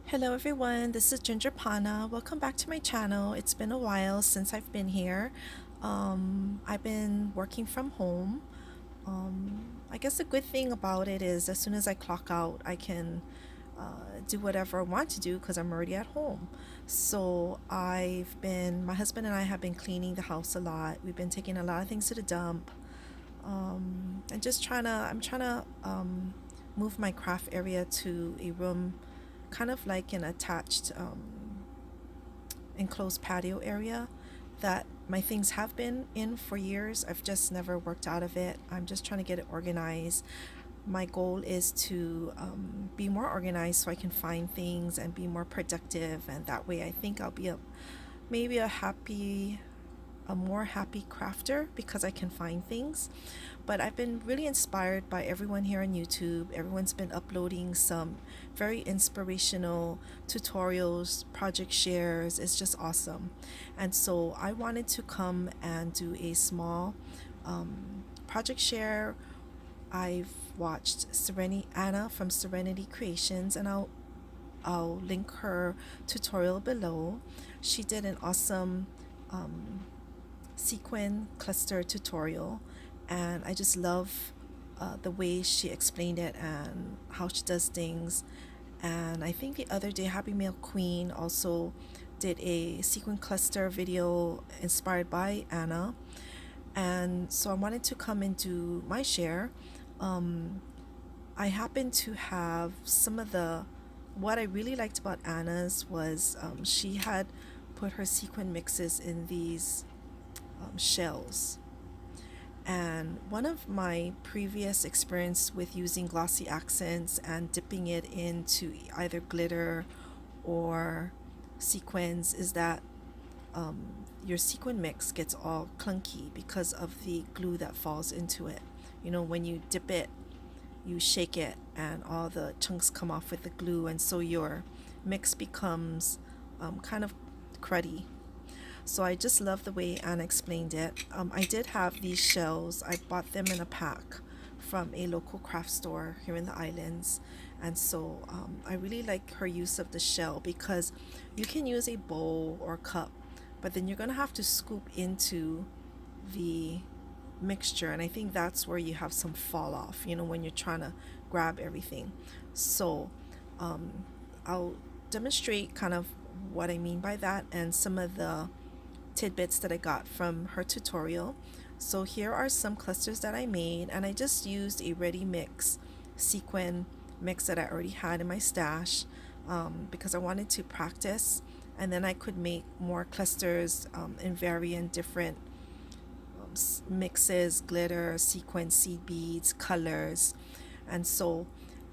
Hello everyone, this is Ginger Pana. Welcome back to my channel. It's been a while since I've been here. I've been working from home. I guess the good thing about it is as soon as I clock out, I can do whatever I want to do because I'm already at home. So my husband and I have been cleaning the house a lot. We've been taking a lot of things to the dump. And just I'm trying to move my craft area to a room kind of like an attached enclosed patio area that my things have been in for years. I've just never worked out of it. I'm just trying to get it organized. My goal is to be more organized so I can find things and be more productive, and that way I think I'll be maybe a more happy crafter because I can find things. But I've been really inspired by everyone here on YouTube. Everyone's been uploading some very inspirational tutorials, project shares. It's just awesome. And so I wanted to come and do a small project share. I've watched Serenity Anna from Serenity Creations, and I'll link her tutorial below. She did an awesome sequin cluster tutorial, and I just love the way she explained it and how she does things. And I think the other day Happy Mail Queen also did a sequin cluster video inspired by Anna, and so I wanted to come and do my share. um, I happen to have some of the what I really liked about Anna's was she had put her sequin mixes in these shells. And one of my previous experience with using glossy accents and dipping it into either glitter or sequins is that um, your sequin mix gets all clunky because of the glue that falls into it. You know, when you dip it, you shake it, and all the chunks come off with the glue, and so your mix becomes kind of cruddy. So I just love the way Anna explained it. I did have these shells. I bought them in a pack from a local craft store here in the islands. And so I really like her use of the shell because you can use a bowl or cup, but then you're going to have to scoop into the mixture. And I think that's where you have some fall off, you know, when you're trying to grab everything. So um, I'll demonstrate kind of what I mean by that and some of the tidbits that I got from her tutorial. So here are some clusters that I made, and I just used a ready mix sequin mix that I already had in my stash because I wanted to practice, and then I could make more clusters and vary in different mixes, glitter, sequin, seed beads, colors. And so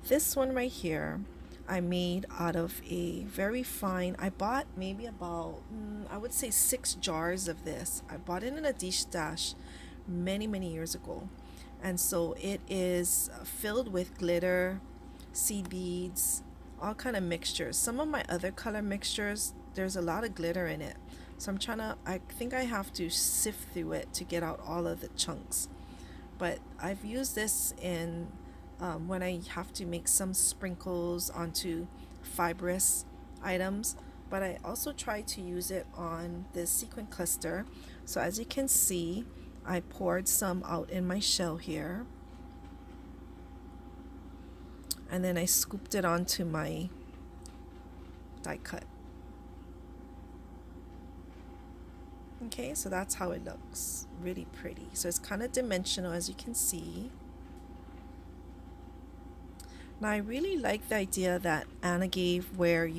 this one right here I made out of a very fine, I bought maybe about, I would say 6 jars of this. I bought it in a dish stash many years ago. And so it is filled with glitter, seed beads, all kind of mixtures. Some of my other color mixtures, there's a lot of glitter in it. So I think I have to sift through it to get out all of the chunks. But I've used this in when I have to make some sprinkles onto fibrous items, but I also try to use it on this sequin cluster. So as you can see, I poured some out in my shell here, and then I scooped it onto my die cut. Okay, so that's how it looks. Really pretty. So it's kind of dimensional, as you can see. Now I really like the idea that Anna gave where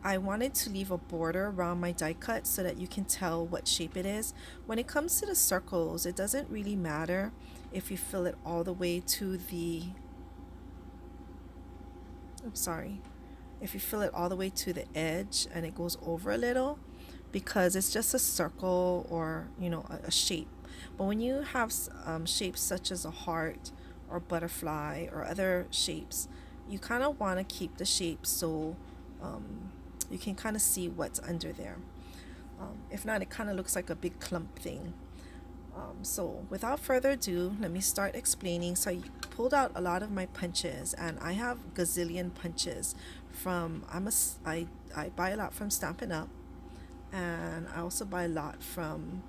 I wanted to leave a border around my die cut so that you can tell what shape it is. When it comes to the circles, it doesn't really matter if you fill it all the way to the, I'm sorry, if you fill it all the way to the edge and it goes over a little, because it's just a circle or, you know, a shape. But when you have shapes such as a heart or butterfly or other shapes, you kind of want to keep the shape so you can kind of see what's under there. If not, it kind of looks like a big clump thing. So without further ado, let me start explaining. So I pulled out a lot of my punches, and I have gazillion punches from I buy a lot from Stampin' Up, and I also buy a lot from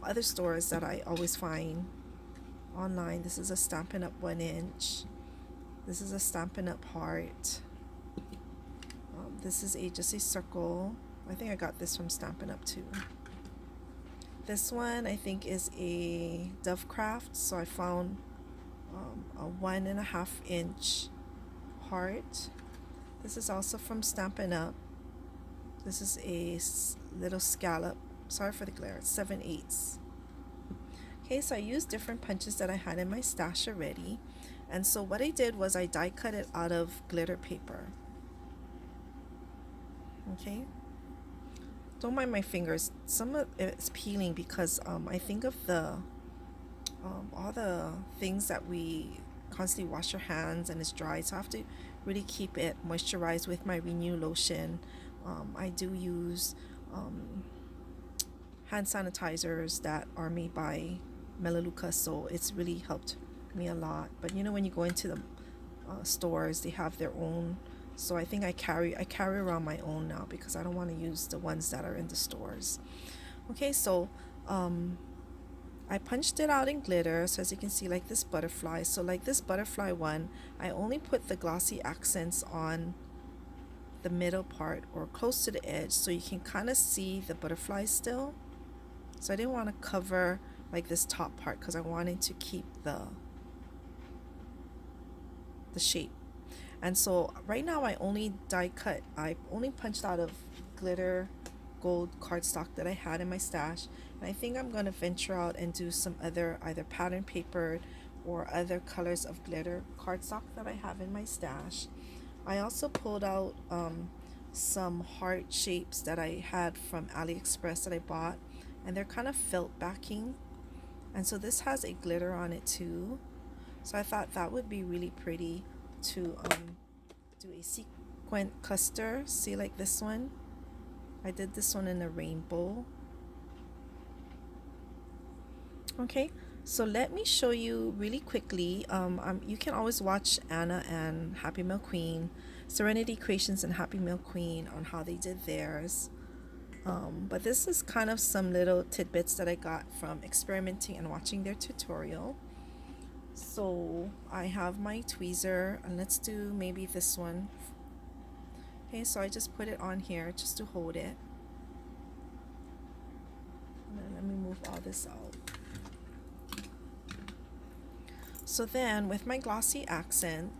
other stores that I always find online. This is a Stampin' Up 1 inch. This is a Stampin' Up heart. This is just a circle. I think I got this from Stampin' Up too. This one I think is a Dovecraft, so I found a 1.5 inch heart. This is also from Stampin' Up. This is a little scallop. Sorry for the glare. It's 7/8. Okay, so I used different punches that I had in my stash already. And so what I did was I die cut it out of glitter paper. Okay. Don't mind my fingers. Some of it's peeling because I think of the all the things that we constantly wash our hands and it's dry, so I have to really keep it moisturized with my Renew lotion. I do use hand sanitizers that are made by Melaleuca, so it's really helped me a lot. But you know, when you go into the stores, they have their own, so I think I carry around my own now because I don't want to use the ones that are in the stores. Okay, so I punched it out in glitter, so as you can see, like this butterfly. So like this butterfly one, I only put the glossy accents on the middle part or close to the edge so you can kind of see the butterfly still. So I didn't want to cover like this top part because I wanted to keep the shape. And so right now I only punched out of glitter gold cardstock that I had in my stash. And I think I'm going to venture out and do some other either pattern papered or other colors of glitter cardstock that I have in my stash. I also pulled out some heart shapes that I had from AliExpress that I bought, and they're kind of felt backing. And so this has a glitter on it too. So I thought that would be really pretty to do a sequin cluster. See, like this one. I did this one in a rainbow. Okay, so let me show you really quickly. You can always watch Anna and Happy Mail Queen, Serenity Creations and Happy Mail Queen on how they did theirs. But this is kind of some little tidbits that I got from experimenting and watching their tutorial. So I have my tweezer, and let's do maybe this one. Okay, so I just put it on here just to hold it. And then let me move all this out. So then with my glossy accent,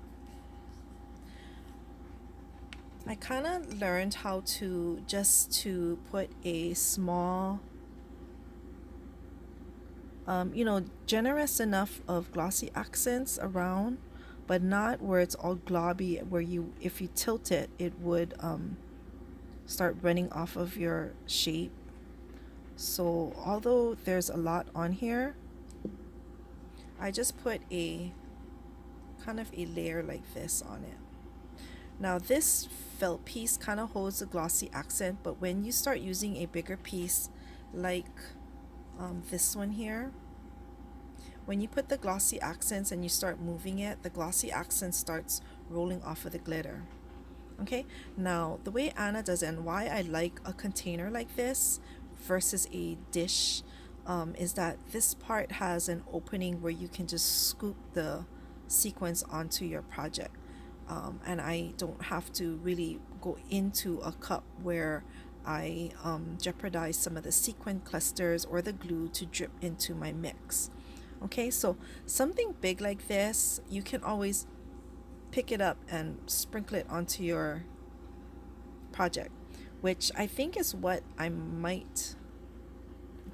I kind of learned how to put a small, generous enough of glossy accents around, but not where it's all globby, where if you tilt it, it would start running off of your shape. So although there's a lot on here, I just put a kind of a layer like this on it. Now this felt piece kind of holds the glossy accent, but when you start using a bigger piece like this one here, when you put the glossy accents and you start moving it, the glossy accent starts rolling off of the glitter. Okay, now the way Anna does it and why I like a container like this versus a dish is that this part has an opening where you can just scoop the sequins onto your project. And I don't have to really go into a cup where I jeopardize some of the sequin clusters or the glue to drip into my mix. Okay, so something big like this, you can always pick it up and sprinkle it onto your project, which I think is what I might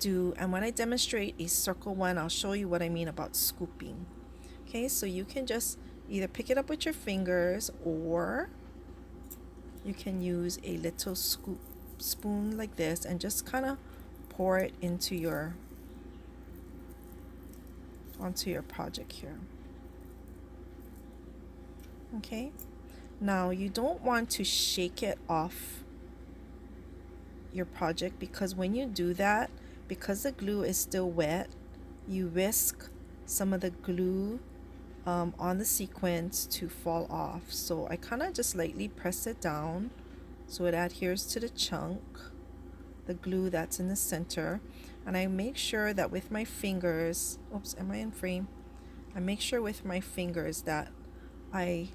do. And when I demonstrate a circle one, I'll show you what I mean about scooping. Okay, so you can just either pick it up with your fingers, or you can use a little scoop spoon like this and just kind of pour it into onto your project here. Okay, now you don't want to shake it off your project, because when you do that, because the glue is still wet, you risk some of the glue on the sequins to fall off. So I kind of just lightly press it down so it adheres to the chunk, the glue that's in the center. And I make sure that with my fingers, oops, am I in frame? I make sure with my fingers that I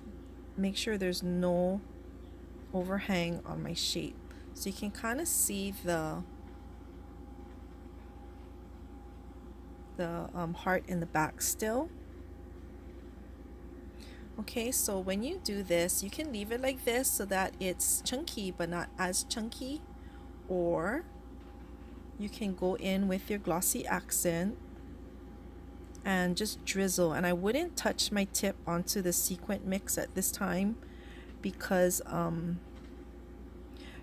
make sure there's no overhang on my shape. So you can kind of see the heart in the back still. Okay, so when you do this, you can leave it like this so that it's chunky but not as chunky, or you can go in with your glossy accent and just drizzle. And I wouldn't touch my tip onto the sequin mix at this time because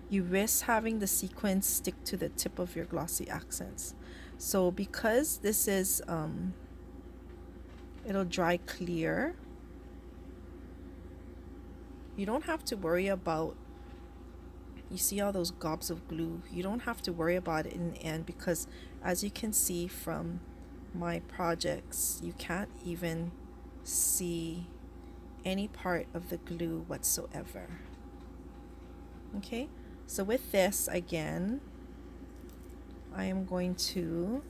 you risk having the sequins stick to the tip of your glossy accents. So because this is it'll dry clear, you don't have to worry about, you see all those gobs of glue, you don't have to worry about it in the end, because as you can see from my projects, you can't even see any part of the glue whatsoever. Okay, so with this again, I am going to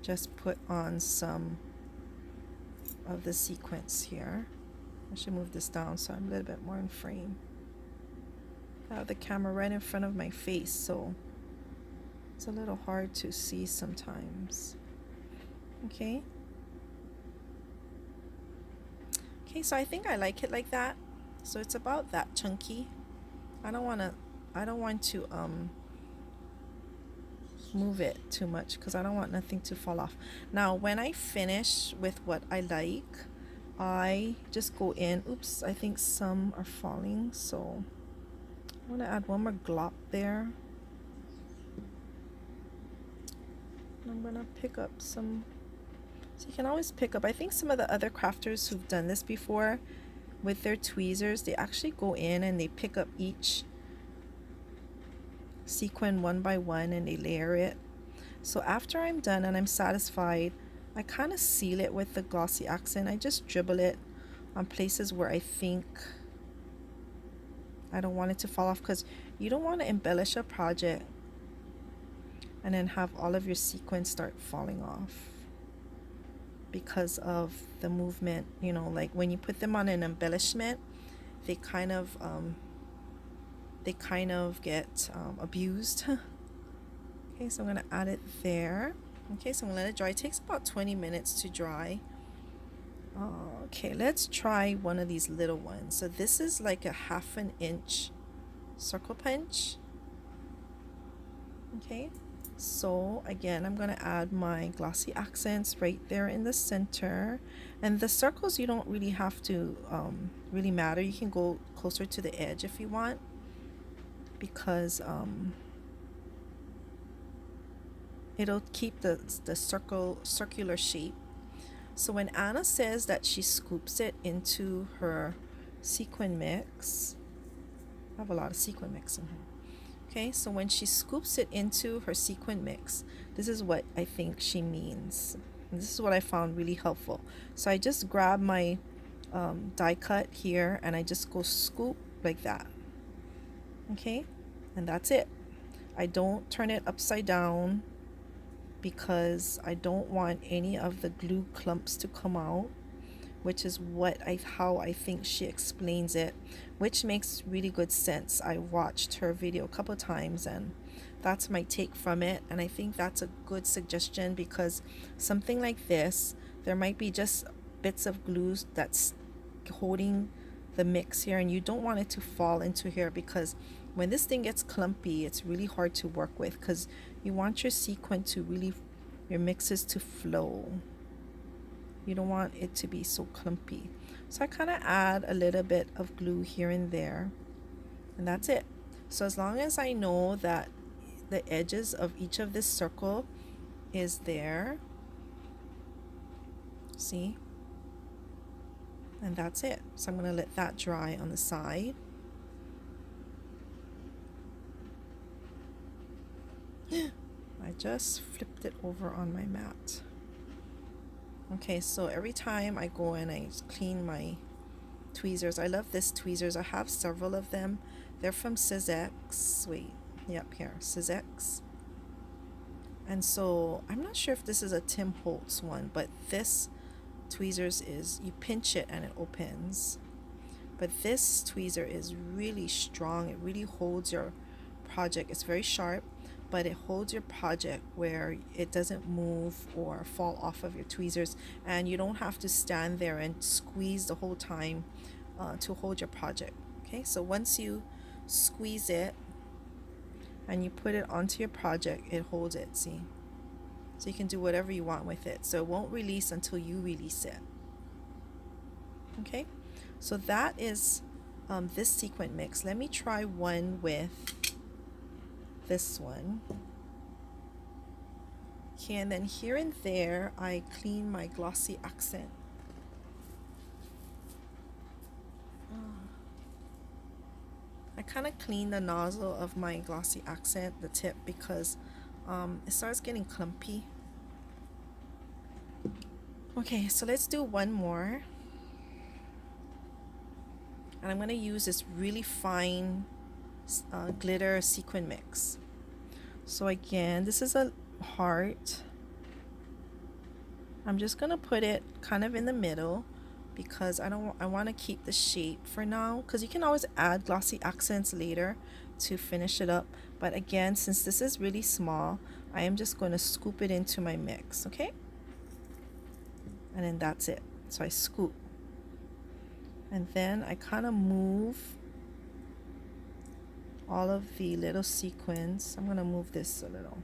just put on some of the sequins here. I should move this down so I'm a little bit more in frame. I have the camera right in front of my face, so it's a little hard to see sometimes. Okay. Okay, so I think I like it like that. So it's about that chunky. I don't want to move it too much because I don't want nothing to fall off. Now when I finish with what I like, I just go in, oops, I think some are falling, so I want to add one more glop there. I'm gonna pick up some, so you can always pick up, I think some of the other crafters who've done this before with their tweezers, they actually go in and they pick up each sequin one by one and they layer it. So after I'm done and I'm satisfied, I kind of seal it with the glossy accent. I just dribble it on places where I think I don't want it to fall off, because you don't want to embellish a project and then have all of your sequins start falling off because of the movement. You know, like when you put them on an embellishment, they kind of get abused. Okay, so I'm going to add it there. Okay, so I'm going to let it dry. It takes about 20 minutes to dry. Okay, let's try one of these little ones. So this is like a 1/2 inch circle punch. Okay, so again, I'm going to add my glossy accents right there in the center. And the circles, you don't really have to really matter. You can go closer to the edge if you want, because it'll keep the circular shape. So when Anna says that she scoops it into her sequin mix, I have a lot of sequin mix in here. Okay, so when she scoops it into her sequin mix, this is what I think she means. And this is what I found really helpful. So I just grab my die cut here and I just go scoop like that. Okay, and that's it. I don't turn it upside down because I don't want any of the glue clumps to come out, which is how I think she explains it, which makes really good sense. I watched her video a couple times and that's my take from it, and I think that's a good suggestion, because something like this, there might be just bits of glue that's holding the mix here and you don't want it to fall into here, because when this thing gets clumpy, it's really hard to work with, because you want your sequin to really, your mixes to flow. You don't want it to be so clumpy. So I kind of add a little bit of glue here and there, and that's it. So as long as I know that the edges of each of this circle is there, see, and that's it. So I'm going to let that dry on the side. I just flipped it over on my mat. Okay, so every time I go and I clean my tweezers, I love this tweezers. I have several of them. They're from Sizex. Wait, yep, here, Sizex. And so I'm not sure if this is a Tim Holtz one, but this tweezers is, you pinch it and it opens. But this tweezer is really strong. It really holds your project. It's very sharp, but it holds your project where it doesn't move or fall off of your tweezers, and you don't have to stand there and squeeze the whole time to hold your project. Okay, so once you squeeze it and you put it onto your project, it holds it, see? So you can do whatever you want with it. So it won't release until you release it. Okay, so that is this sequin mix. Let me try one with this one. Okay, and then here and there I clean my Glossy Accent. I kind of clean the nozzle of my Glossy Accent, the tip, because it starts getting clumpy. Okay, so let's do one more. And I'm going to use this really fine glitter sequin mix. So again, this is a heart. I'm just going to put it kind of in the middle because I want to keep the shape for now, because you can always add glossy accents later to finish it up. But again, since this is really small, I am just going to scoop it into my mix, okay? And then that's it. So I scoop. And then I kind of move all of the little sequins. I'm going to move this a little.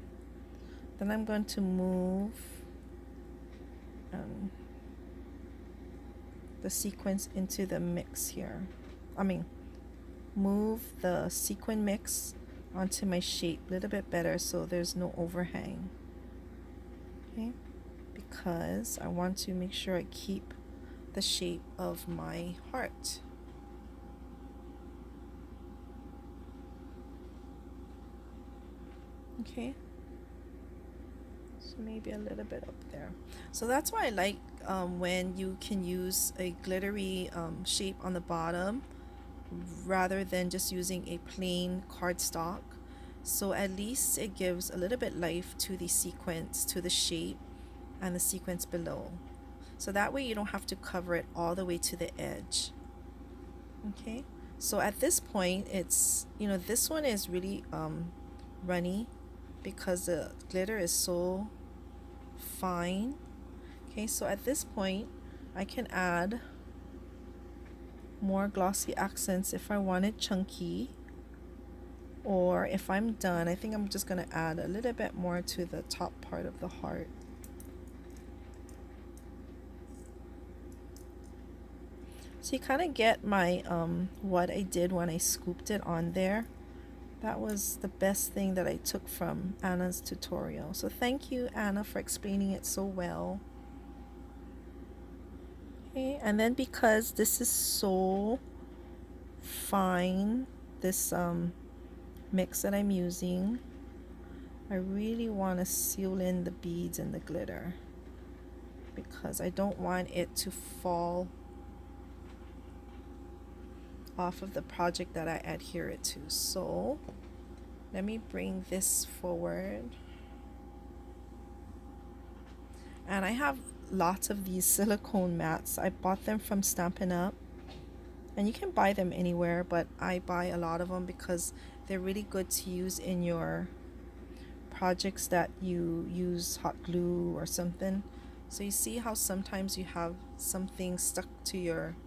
Then I'm going to move the sequins into the mix here. Move the sequin mix onto my shape a little bit better so there's no overhang. Okay? Because I want to make sure I keep the shape of my heart. Okay, so maybe a little bit up there. So that's why I like when you can use a glittery shape on the bottom rather than just using a plain cardstock. So at least it gives a little bit life to the sequence, to the shape and the sequence below. So that way you don't have to cover it all the way to the edge. Okay, so at this point it's, this one is really runny because the glitter is so fine. Okay, so at this point I can add more glossy accents if I want it chunky, or if I'm done, I think I'm just going to add a little bit more to the top part of the heart. So you kind of get my what I did when I scooped it on there. That was the best thing that I took from Anna's tutorial. So thank you, Anna, for explaining it so well. Okay, and then because this is so fine, this mix that I'm using, I really want to seal in the beads and the glitter because I don't want it to fall off of the project that I adhere it to. So let me bring this forward, and I have lots of these silicone mats. I bought them from Stampin' Up, and you can buy them anywhere, but I buy a lot of them because they're really good to use in your projects that you use hot glue or something. So you see how sometimes you have something stuck to your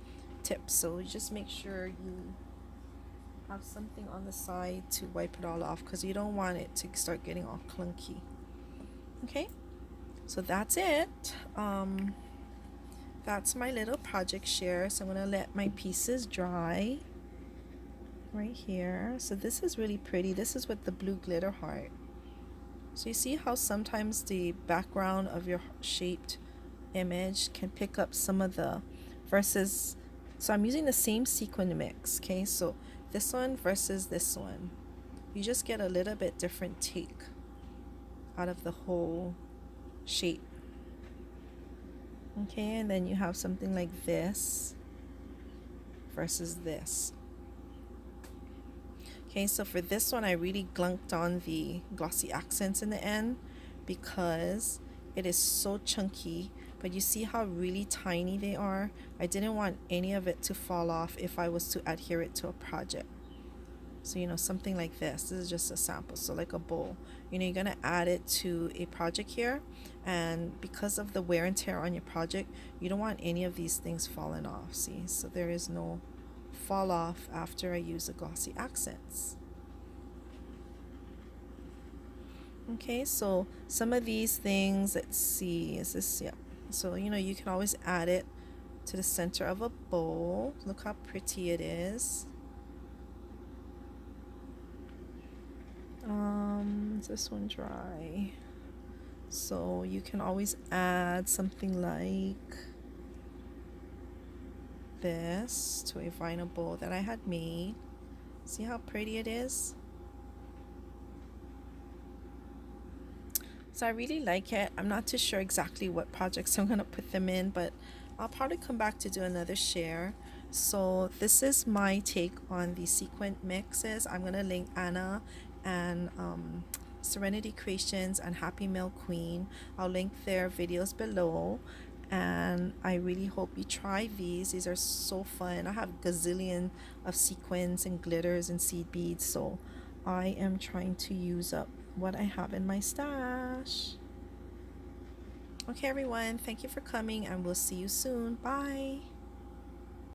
tip, so you just make sure you have something on the side to wipe it all off because you don't want it to start getting all clunky. Okay, so that's it. That's my little project share. So I'm going to let my pieces dry right here. So this is really pretty. This is with the blue glitter heart. So you see how sometimes the background of your shaped image can pick up some of the versus. So I'm using the same sequin mix, okay? So this one versus this one. You just get a little bit different take out of the whole shape. Okay, and then you have something like this versus this. Okay, so for this one, I really glunked on the Glossy Accents in the end because it is so chunky, but you see how really tiny they are? I didn't want any of it to fall off if I was to adhere it to a project. So, something like this. This is just a sample. So, like a bowl. You're going to add it to a project here. And because of the wear and tear on your project, you don't want any of these things falling off. See? So, there is no fall off after I use the Glossy Accents. Okay, so some of these things, let's see, is this, yeah. So, you can always add it to the center of a bowl. Look how pretty it is. Is this one dry? So you can always add something like this to a vinyl bowl that I had made. See how pretty it is? So I really like it. I'm not too sure exactly what projects I'm going to put them in, but I'll probably come back to do another share. So this is my take on the sequin mixes. I'm going to link Anna and Serenity Creations and Happy Mail Queen. I'll link their videos below. And I really hope you try these. These are so fun. I have gazillion of sequins and glitters and seed beads. So I am trying to use up what I have in my stash. Okay, everyone, thank you for coming, and we'll see you soon. Bye.